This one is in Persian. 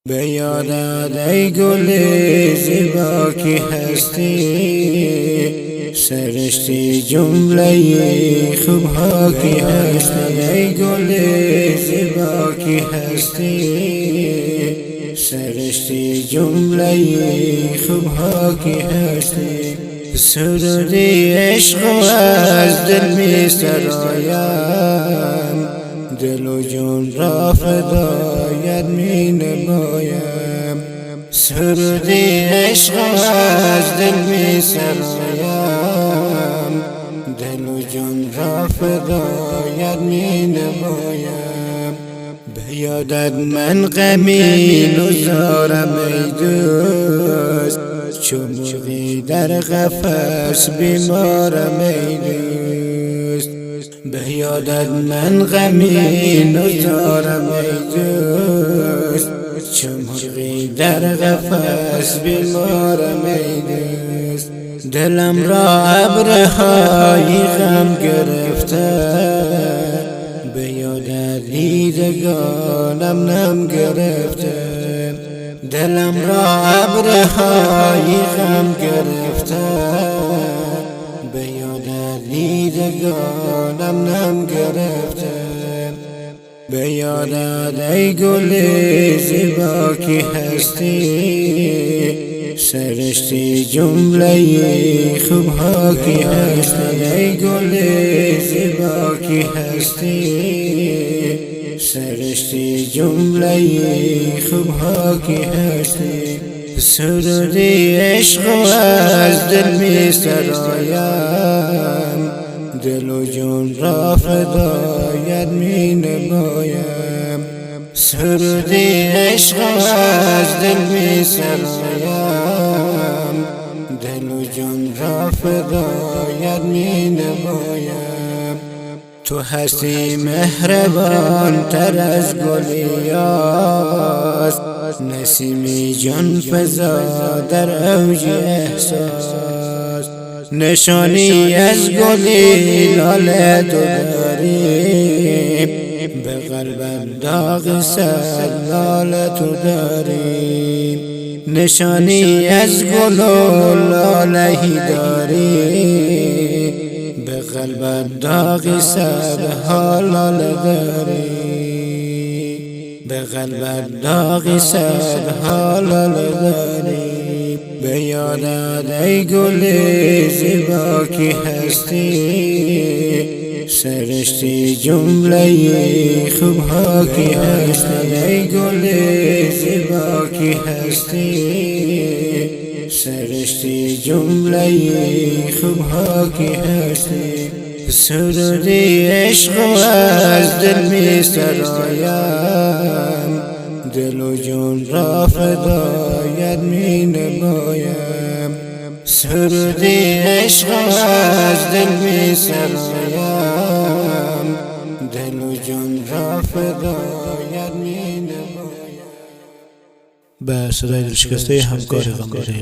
به یادت ای گل زیبا کی هستی، سرشتی جمله خوبها کی هستی. ای گل زیبا کی هستی، سرشتی جمله خوبها کی هستی. سرودی عشق از دل می سرایم، دل و جون را فدایت می نمایم. سرودی عشق از دل می سرایم، دل و جون را فدایت می نمایم. به یادت من غمین و زارم ای دوست، چو مرغی در قفس بیمارم ای دوست. به یادت من غمین و زارم ای دوست، چو مرغی در قفس بیمارم ای دوست. دلم را ابرهای غم گرفته، به یادت دیدگانم نم گرفته. دلم را ابرهای غم گرفته، به یادت دیدگانم نم گرفته. به یادت ای گل زیبا کی هستی، سرشتی جمله خوبها کی هستی. ای گل زیبا کی هستی، سرشتی جمله خوبها کی هستی. سرودی عشق از دل می سرایم، دل و جون را فدایت می نمایم. سرودی عشق از دل می سرایم، دل و جون را فدایت می نمایم. تو هستی مهربان تر از گلیاس، نسیمی جان فزا در اوج احساس. نشانی از گلی لاله تو داری، به قلبم داغ سر لاله تو داری. نشانی از گل و لاله داری، به قلبت داغ سرها لاله داری. به قلبت داغ سرها لاله داری. به یادت ای گل زیبا کی هستی، سرشتی جمله خوبها کی هستی. ای گل زیبا کی هستی، سرشتی جمله خوبها کی هستی. سرودی عشق از دل می سرایم، دل و جون را فدایت می نمایم. سرودی عشق از دل می سرایم، دل و جون را فدایت می نمایم. به صدای دلشکسته همکار غمباره